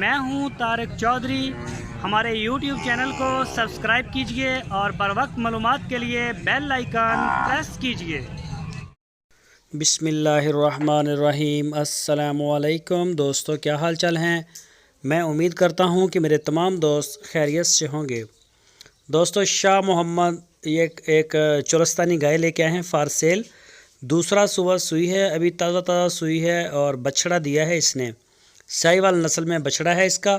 मैं हूं तारिक चौधरी। हमारे YouTube चैनल को सब्सक्राइब कीजिए और बर वक्त मालूमात के लिए बेल आइकन प्रेस कीजिए। बिस्मिल्लाहिर्रहमानिर्रहीम। अस्सलामुअलैकुम दोस्तों, क्या हाल चाल हैं। मैं उम्मीद करता हूं कि मेरे तमाम दोस्त खैरियत से होंगे। दोस्तों, शाह मोहम्मद ये एक चोलस्तानी गाय लेके आए हैं फॉर सेल। दूसरा सुबह सुई है, अभी ताज़ा सुई है और बछड़ा दिया है इसने। साहिवाल नस्ल में बछड़ा है इसका।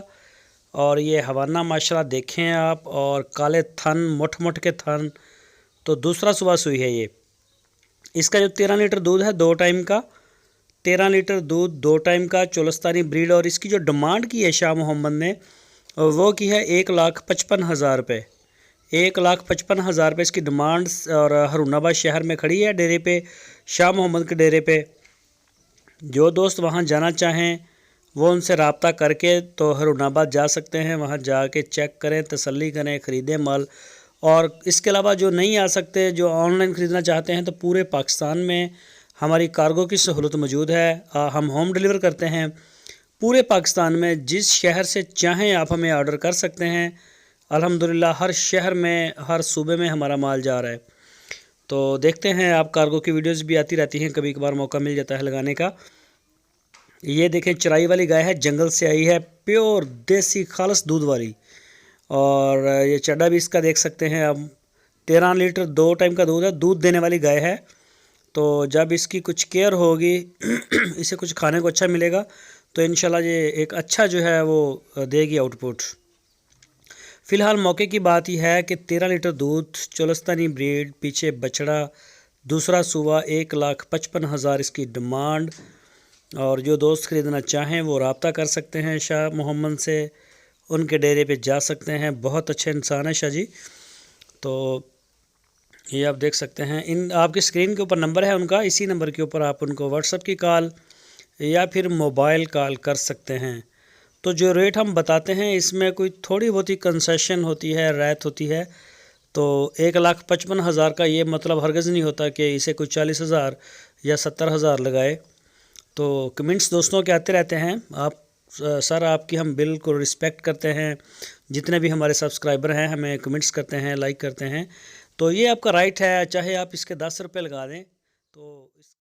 और ये हवाना माशाल्लाह देखें आप, और काले थन, मोट के थन। तो दूसरा सुबह सुई है ये। इसका जो 13 लीटर दूध है 2 टाइम का, 13 लीटर दूध 2 टाइम का, चोलस्तानी ब्रीड। और इसकी जो डिमांड की है शाह मोहम्मद ने, वो की है 1,55,000 रुपये। 1,55,000 रुपये इसकी डिमांड। और हरूनाबाद शहर में खड़ी है डेरे पे, शाह मोहम्मद के डेरे पे। जो दोस्त वहाँ जाना चाहें वो उनसे रब्ता करके तो हरूनाबाद जा सकते हैं। वहाँ जाके चेक करें, तसल्ली करें, ख़रीदें माल। और इसके अलावा जो नहीं आ सकते, जो ऑनलाइन ख़रीदना चाहते हैं, तो पूरे पाकिस्तान में हमारी कार्गो की सहूलत मौजूद है। हम होम डिलीवर करते हैं पूरे पाकिस्तान में। जिस शहर से चाहें आप हमें ऑर्डर कर सकते हैं। अल्हम्दुलिल्लाह हर शहर में, हर सूबे में हमारा माल जा रहा है। तो देखते हैं आप, कार्गो की वीडियोस भी आती रहती हैं, कभी कभार मौका मिल जाता है लगाने का। ये देखें, चराई वाली गाय है, जंगल से आई है, प्योर देसी खालस दूध वाली। और ये चड्डा भी इसका देख सकते हैं आप। 13 लीटर 2 टाइम का दूध है, दूध देने वाली गाय है। तो जब इसकी कुछ केयर होगी इसे कुछ खाने को अच्छा मिलेगा, तो इंशाल्लाह ये एक अच्छा जो है वो देगी आउटपुट। फ़िलहाल मौके की बात यह है कि 13 लीटर दूध, चोलस्तानी ब्रीड, पीछे बछड़ा, दूसरा सूबा, 1,55,000 इसकी डिमांड। और जो दोस्त ख़रीदना चाहें वो रब्ता कर सकते हैं शाह मोहम्मद से, उनके डेरे पे जा सकते हैं। बहुत अच्छे इंसान है शाह जी। तो ये आप देख सकते हैं, इन आपकी स्क्रीन के ऊपर नंबर है उनका, इसी नंबर के ऊपर आप उनको व्हाट्सएप की कॉल या फिर मोबाइल कॉल कर सकते हैं। तो जो रेट हम बताते हैं इसमें कोई थोड़ी बहुत ही कंसेशन होती है, रियायत होती है। तो 1,55,000 का ये मतलब हरगिज़ नहीं होता कि इसे कोई 40,000 या 70,000 लगाए। तो कमेंट्स दोस्तों के आते रहते हैं। आप सर, आपकी हम बिल्कुल रिस्पेक्ट करते हैं। जितने भी हमारे सब्सक्राइबर हैं हमें कमेंट्स करते हैं, लाइक करते हैं। तो ये आपका राइट है, चाहे आप इसके 10 रुपये लगा दें तो इस